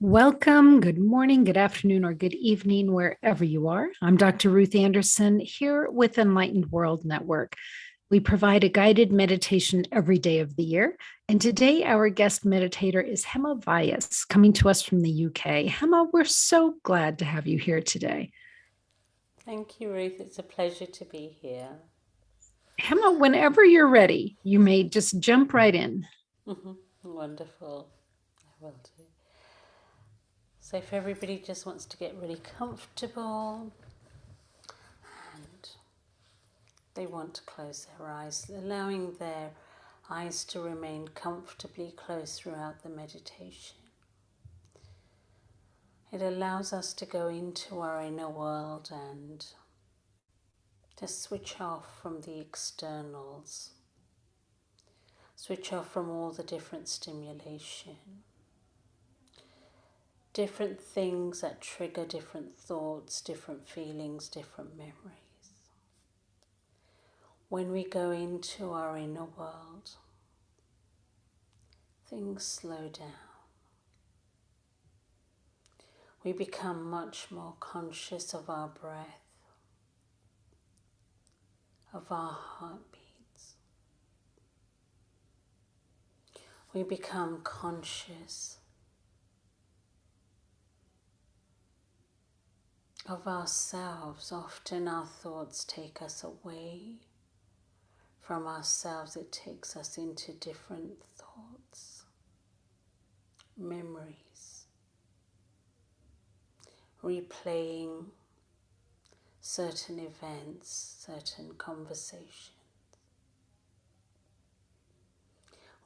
Welcome. Good morning, good afternoon, or good evening, wherever you are. I'm Dr. Ruth Anderson here with Enlightened World Network. We provide a guided meditation every day of the year. And today, our guest meditator is Hema Vyas, coming to us from the UK. Hema, we're so glad to have you here today. Thank you, Ruth. It's a pleasure to be here. Hema, whenever you're ready, you may just jump right in. Wonderful. I will do. So if everybody just wants to get really comfortable and they want to close their eyes, allowing their eyes to remain comfortably closed throughout the meditation. It allows us to go into our inner world and just switch off from the externals. Switch off from all the different stimulation. Different things that trigger different thoughts, different feelings, different memories. When we go into our inner world, things slow down. We become much more conscious of our breath, of our heartbeats. We become conscious of ourselves. Often our thoughts take us away from ourselves. It takes us into different thoughts, memories, replaying certain events, certain conversations.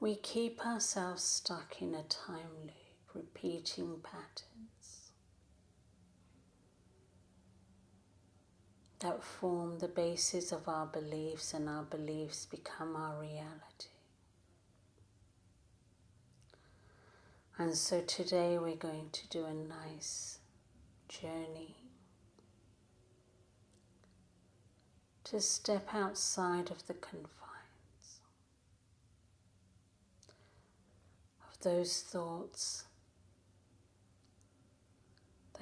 We keep ourselves stuck in a time loop, repeating patterns that form the basis of our beliefs, and our beliefs become our reality. And so today we're going to do a nice journey to step outside of the confines of those thoughts,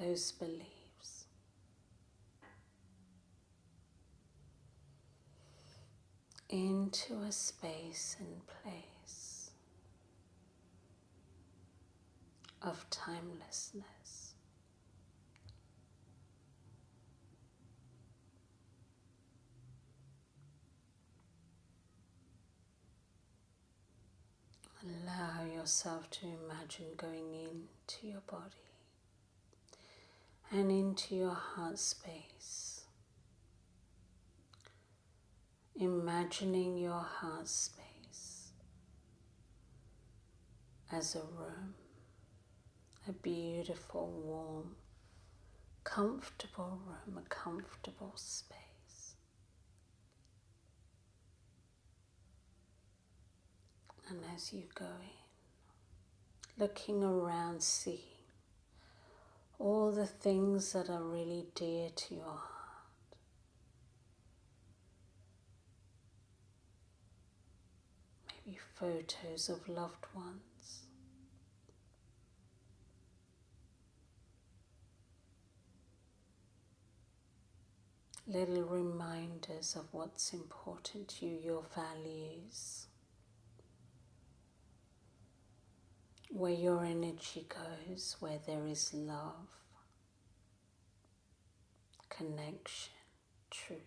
those beliefs, into a space and place of timelessness. Allow yourself to imagine going into your body and into your heart space. Imagining your heart space as a room, a beautiful, warm, comfortable room, a comfortable space. And as you go in, looking around, seeing all the things that are really dear to your heart. Maybe photos of loved ones. Little reminders of what's important to you, your values. Where your energy goes, where there is love, connection, truth.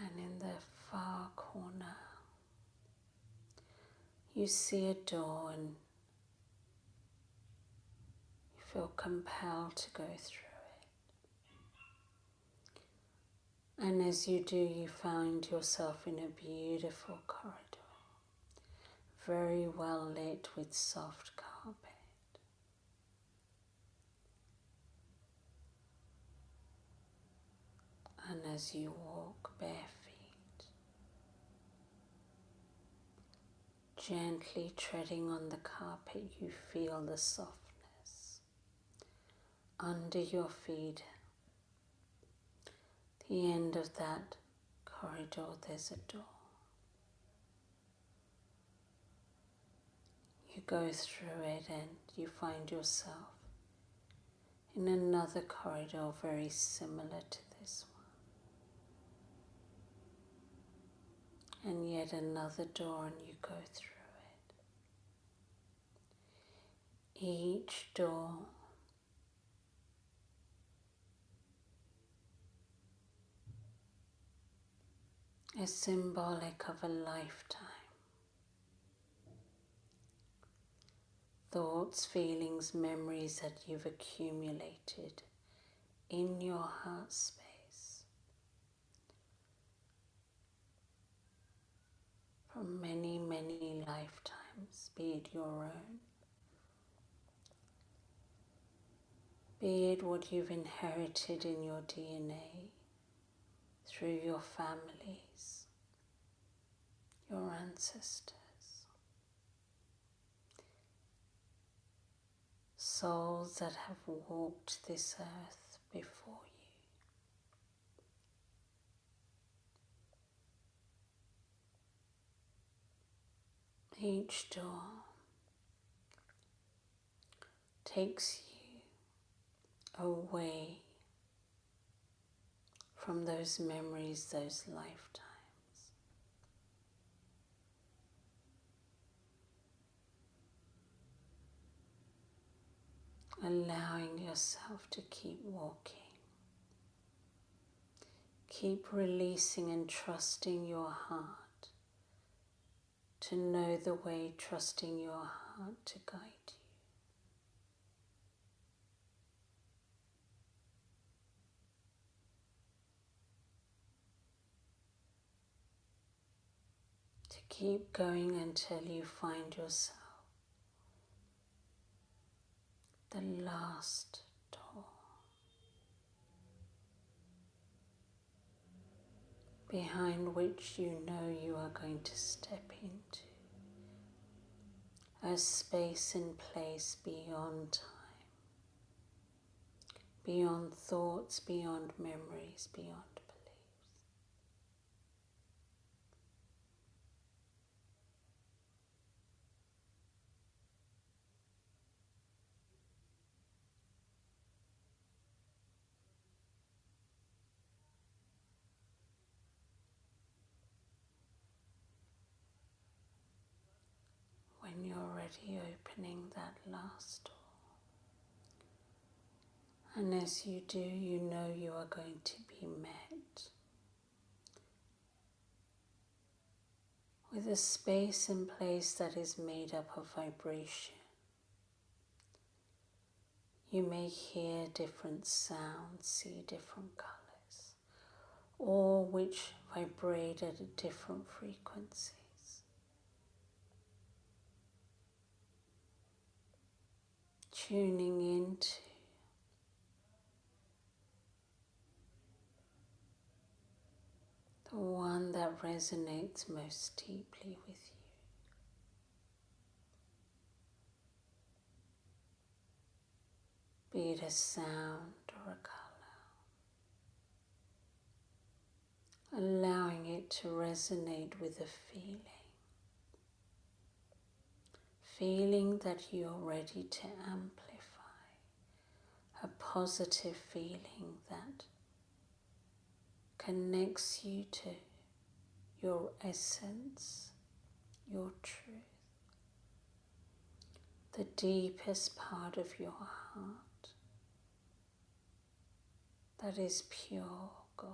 And in the far corner, you see a door and you feel compelled to go through it. And as you do, you find yourself in a beautiful corridor, very well lit with soft carpet. And as you walk bare feet, gently treading on the carpet, you feel the softness under your feet the end of that corridor, there's a door. You go through it and you find yourself in another corridor very similar to this one. And yet another door, and you go through it. Each door is symbolic of a lifetime. Thoughts, feelings, memories that you've accumulated in your heart space from many, many lifetimes, be it your own, be it what you've inherited in your DNA through your families, your ancestors, souls that have walked this earth before you. Each door takes you away from those memories, those lifetimes. Allowing yourself to keep walking. Keep releasing and trusting your heart to know the way, trusting your heart to guide you. To keep going until you find yourself the last door, behind which you know you are going to step into a space and place beyond time, beyond thoughts, beyond memories, beyond beliefs. When you're ready, opening that last door. And as you do, you know you are going to be met with a space and place that is made up of vibration. You may hear different sounds, see different colors, all which vibrate at different frequencies. Tuning into the one that resonates most deeply with you. Be it a sound or a color. Allowing it to resonate with a feeling. Feeling that you're ready to amplify. A positive feeling that connects you to your essence, your truth, the deepest part of your heart that is pure gold.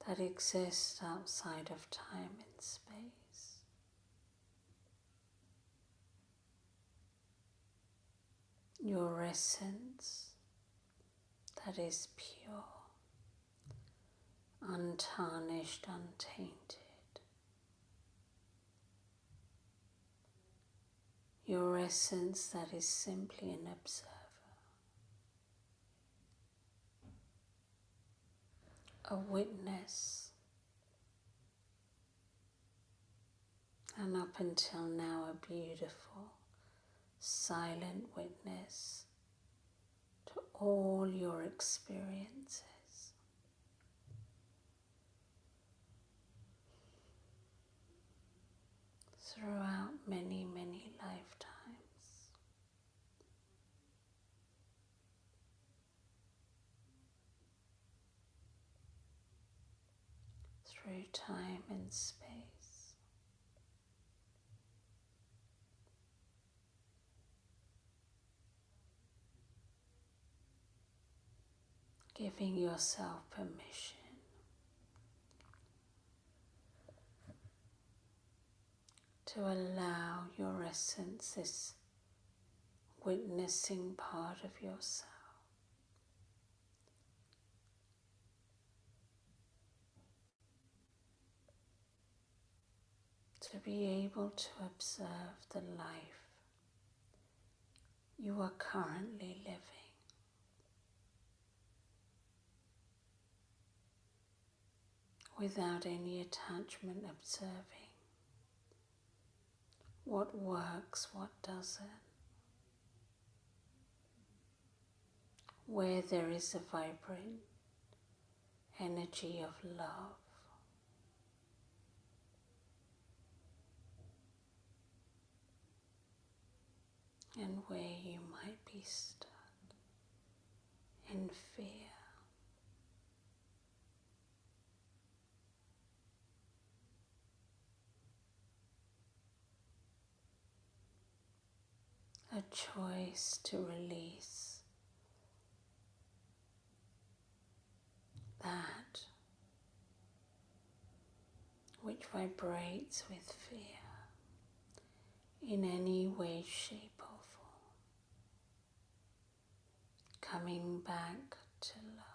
That exists outside of time and space. Your essence that is pure, untarnished, untainted. Your essence that is simply an observer. A witness. And up until now, a beautiful, silent witness all your experiences. Throughout many, many lifetimes. Through time and space. Giving yourself permission to allow your essence, this witnessing part of yourself, to be able to observe the life you are currently living. Without any attachment, observing what works, what doesn't, where there is a vibrant energy of love, and where you might be stuck in fear. A choice to release that which vibrates with fear in any way, shape or form, coming back to love.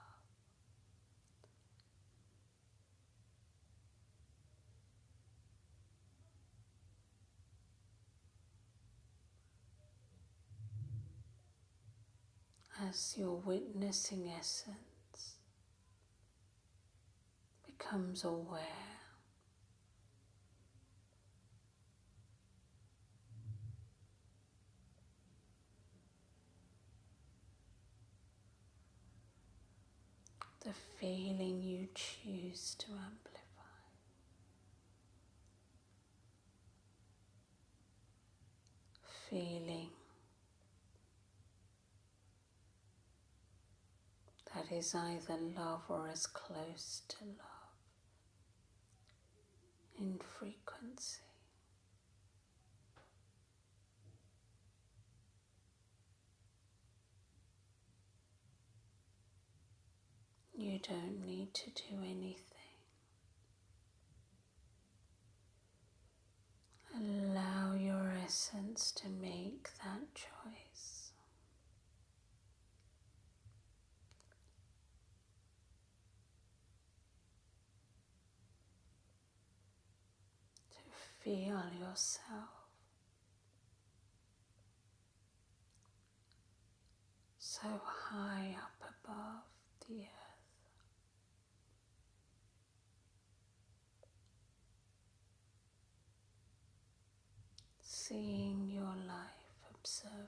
As your witnessing essence becomes aware the feeling you choose to amplify, feeling that is either love or as close to love in frequency. You don't need to do anything. Allow your essence to make that choice. To feel yourself so high up above the earth. Seeing your life, observing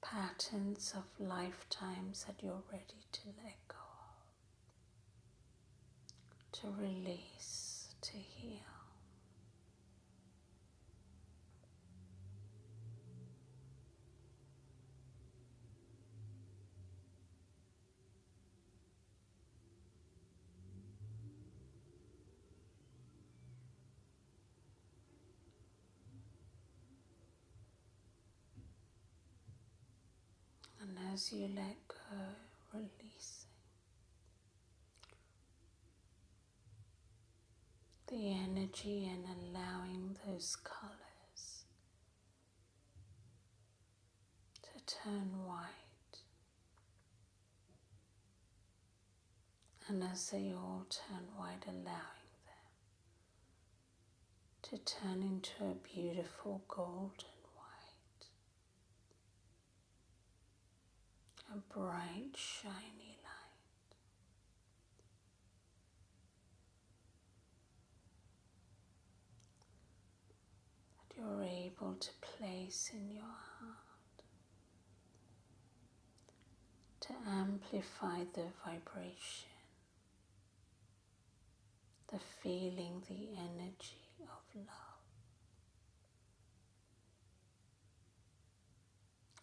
patterns of lifetimes that you're ready to let go of, to release, to heal. And as you let go, releasing the energy and allowing those colors to turn white. And as they all turn white, allowing them to turn into a beautiful golden white, a bright, shiny light. That you're able to place in your heart to amplify the vibration, the feeling, the energy of love.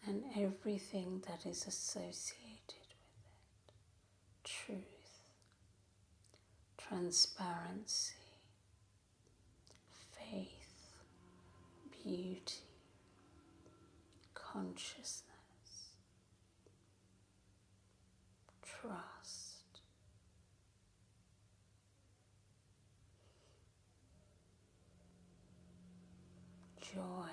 And everything that is associated with it. Truth, transparency, faith, beauty, consciousness, trust, joy,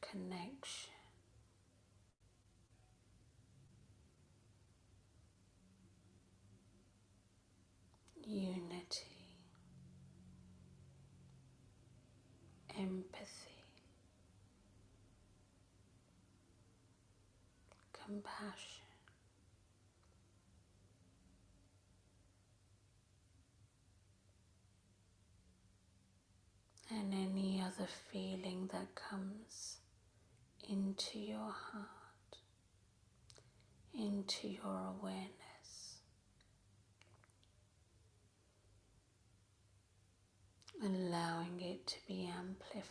connection, unity, empathy, compassion, and any other feeling that comes into your heart, into your awareness. Allowing it to be amplified.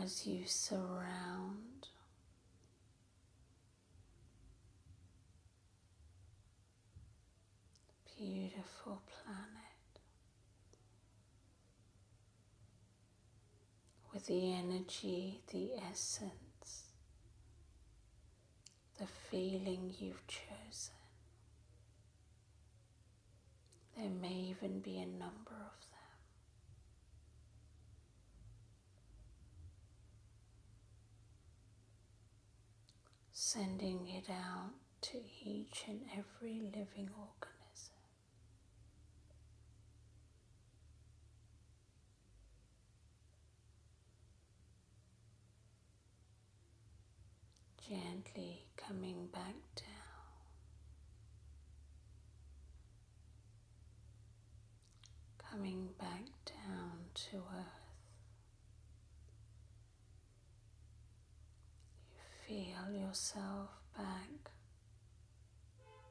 As you surround the beautiful planet with the energy, the essence, the feeling you've chosen. There may even be a number of them. Sending it out to each and every living organism. Gently coming back down. Coming back down to earth. You feel yourself back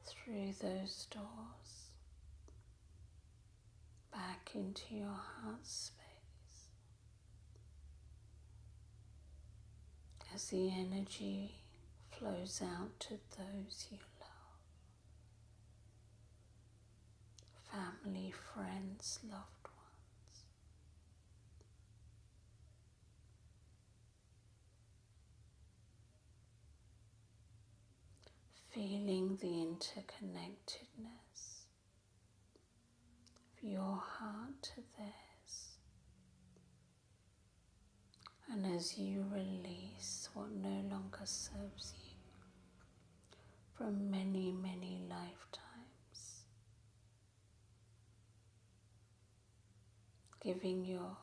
through those doors, back into your heart space. As the energy flows out to those you love, family, friends, loved ones. Feeling the interconnectedness of your heart to theirs. And as you release what no longer serves you from many, many lifetimes, giving your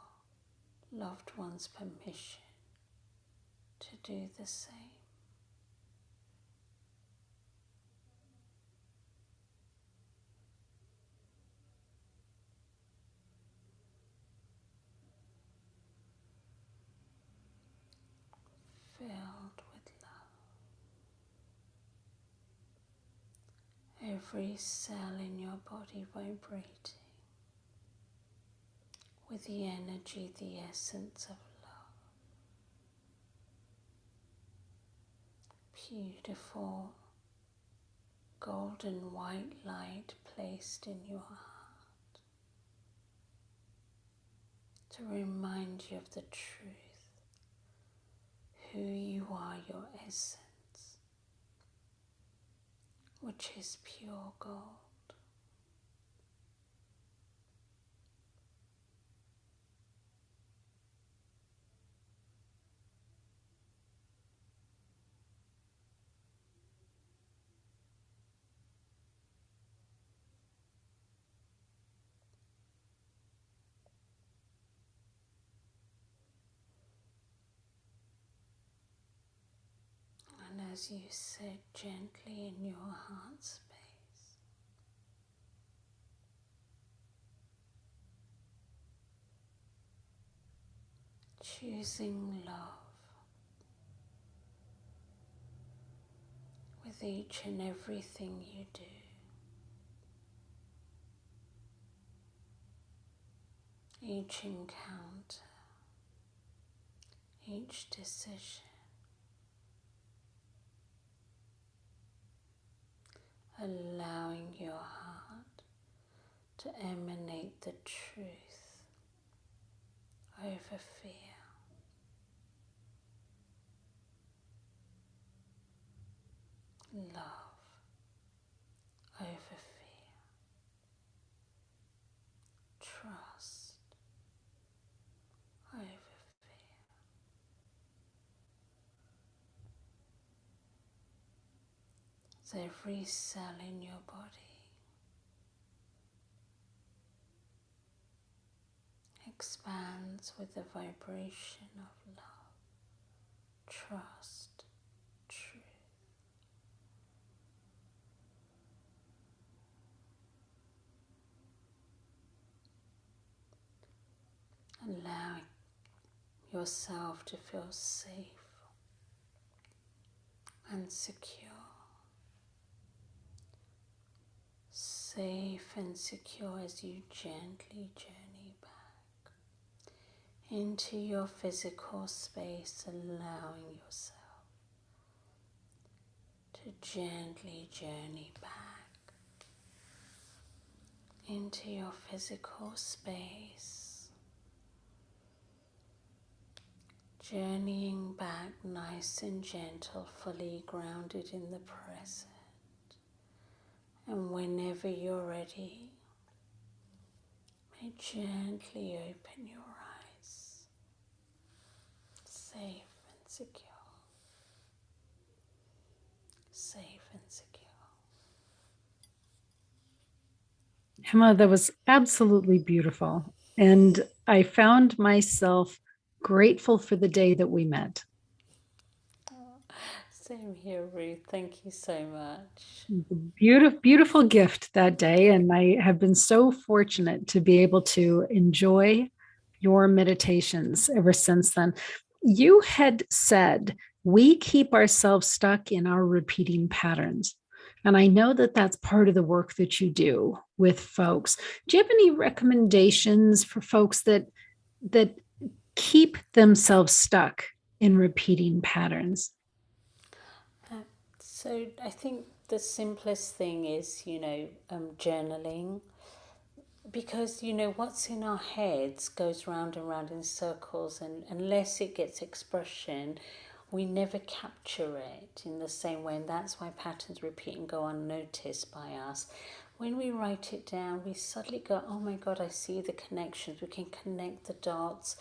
loved ones permission to do the same. Filled with love. Every cell in your body vibrating with the energy, the essence of love. Beautiful golden white light placed in your heart to remind you of the truth, who you are, your essence, which is pure gold. And as you sit gently in your heart space, choosing love with each and everything you do. Each encounter, each decision, allowing your heart to emanate the truth over fear. Love over fear. Trust over fear. So every cell in your body expands with the vibration of love, trust, truth. Allowing yourself to feel safe and secure. Safe and secure as you gently journey back into your physical space, allowing yourself to gently journey back into your physical space, journeying back nice and gentle, fully grounded in the present. And whenever you're ready, may gently open your eyes, safe and secure, safe and secure. Hema, that was absolutely beautiful. And I found myself grateful for the day that we met. Same here, Ruth. Thank you so much. Beautiful, beautiful gift that day. And I have been so fortunate to be able to enjoy your meditations ever since then. You had said we keep ourselves stuck in our repeating patterns. And I know that that's part of the work that you do with folks. Do you have any recommendations for folks that keep themselves stuck in repeating patterns? So I think the simplest thing is, journaling. Because, what's in our heads goes round and round in circles, and unless it gets expression, we never capture it in the same way. And that's why patterns repeat and go unnoticed by us. When we write it down, we suddenly go, oh my God, I see the connections. We can connect the dots.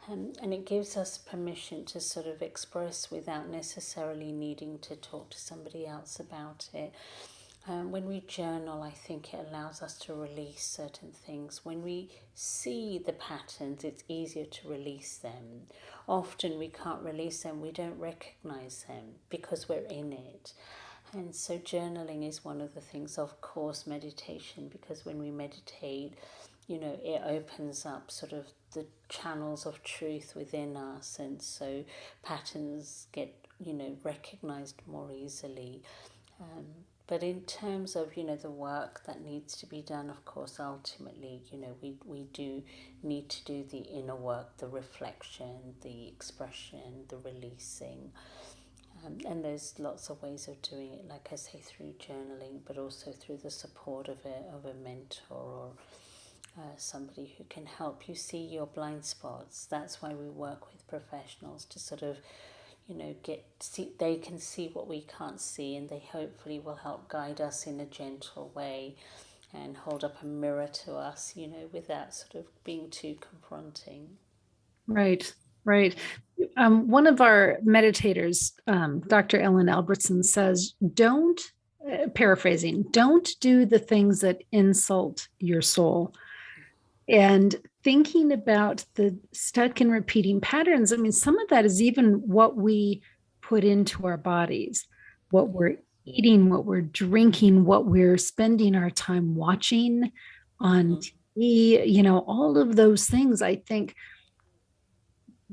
And it gives us permission to sort of express without necessarily needing to talk to somebody else about it. When we journal, I think it allows us to release certain things. When we see the patterns, it's easier to release them. Often we can't release them, we don't recognize them because we're in it. And so journaling is one of the things, of course, meditation, because when we meditate, it opens up sort of the channels of truth within us. And so patterns get, recognized more easily. But in terms of, the work that needs to be done, of course, ultimately, we do need to do the inner work, the reflection, the expression, the releasing. And there's lots of ways of doing it, like I say, through journaling, but also through the support of a mentor or somebody who can help you see your blind spots. That's why we work with professionals to sort of they can see what we can't see, and they hopefully will help guide us in a gentle way and hold up a mirror to us, without sort of being too confronting. Right, right. One of our meditators, Dr. Ellen Albertson, says, don't, paraphrasing, don't do the things that insult your soul. And thinking about the stuck and repeating patterns, I mean, some of that is even what we put into our bodies, what we're eating, what we're drinking, what we're spending our time watching on TV, all of those things. I think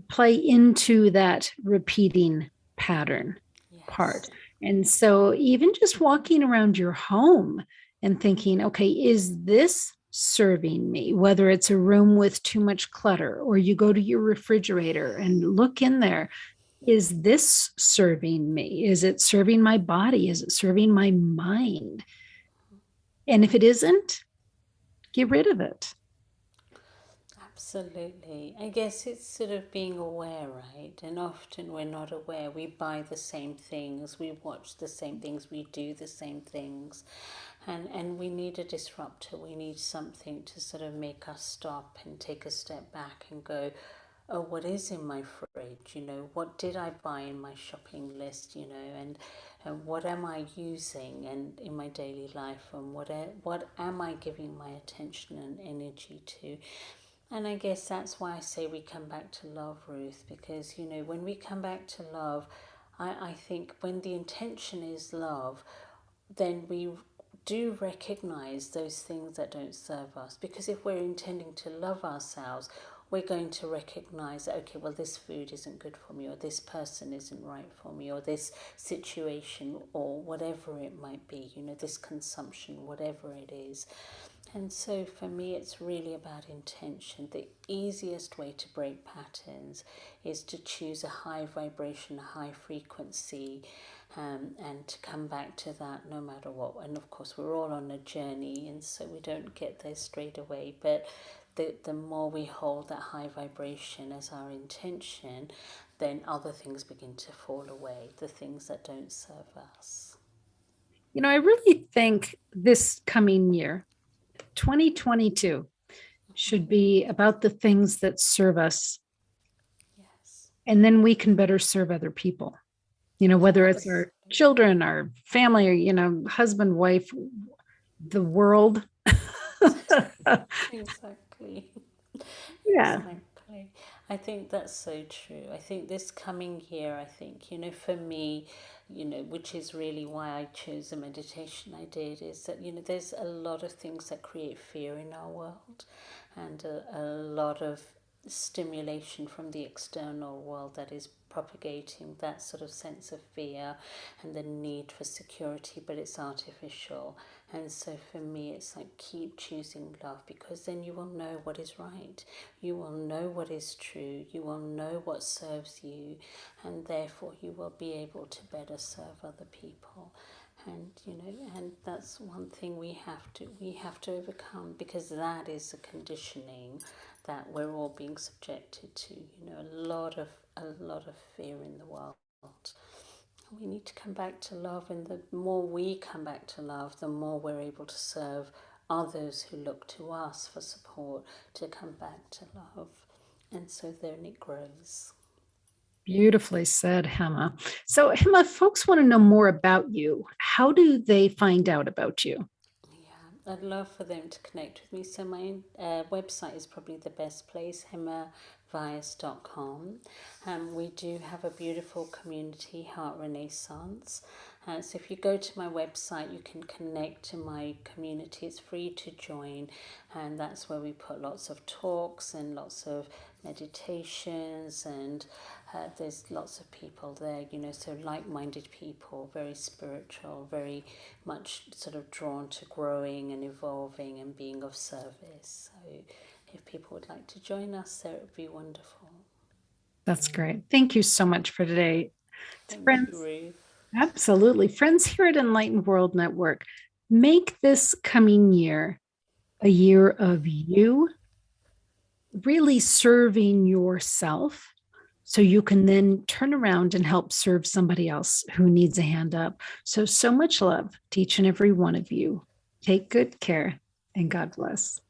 play into that repeating pattern part. Yes. And so even just walking around your home and thinking, okay, is this serving me? Whether it's a room with too much clutter, or you go to your refrigerator and look in there, is this serving me? Is it serving my body? Is it serving my mind? And if it isn't, get rid of it. Absolutely. I guess it's sort of being aware, right? And often we're not aware. We buy the same things, we watch the same things, we do the same things. And we need a disruptor. We need something to sort of make us stop and take a step back and go, oh, what is in my fridge? What did I buy in my shopping list? And what am I using and in my daily life? And what am I giving my attention and energy to? And I guess that's why I say we come back to love, Ruth, because, when we come back to love, I think when the intention is love, then we do recognize those things that don't serve us. Because if we're intending to love ourselves, we're going to recognize that, okay, well, this food isn't good for me, or this person isn't right for me, or this situation, or whatever it might be, this consumption, whatever it is. And so for me, it's really about intention. The easiest way to break patterns is to choose a high vibration, a high frequency, and to come back to that no matter what. And of course, we're all on a journey, and so we don't get there straight away. But the more we hold that high vibration as our intention, then other things begin to fall away, the things that don't serve us. I really think this coming year, 2022, should be about the things that serve us. Yes. And then we can better serve other people, whether it's our children, our family, or, husband, wife, the world. Exactly. Yeah. Exactly. I think that's so true. I think this coming year, I think, for me, which is really why I chose the meditation I did, is that, there's a lot of things that create fear in our world, and a lot of stimulation from the external world that is propagating that sort of sense of fear and the need for security, but it's artificial. And so for me, it's like, keep choosing love, because then you will know what is right. You will know what is true. You will know what serves you, and therefore you will be able to better serve other people. And and that's one thing we have to overcome, because that is the conditioning that we're all being subjected to. A lot of fear in the world. We need to come back to love, and the more we come back to love, the more we're able to serve others who look to us for support to come back to love. And so then it grows. Beautifully said, Hema. So, Hema, folks want to know more about you. How do they find out about you? Yeah, I'd love for them to connect with me. So my website is probably the best place, hemavyas.com. We do have a beautiful community, Heart Renaissance. So if you go to my website, you can connect to my community. It's free to join, and that's where we put lots of talks and lots of meditations, and there's lots of people there, so like-minded people, very spiritual, very much sort of drawn to growing and evolving and being of service. So if people would like to join us there, it would be wonderful. That's great. Thank you so much for today. Thank you, Friends, Ruth. absolutely. Friends here at Enlightened World Network, make this coming year a year of you really serving yourself, so you can then turn around and help serve somebody else who needs a hand up. So much love to each and every one of you. Take good care, and God bless.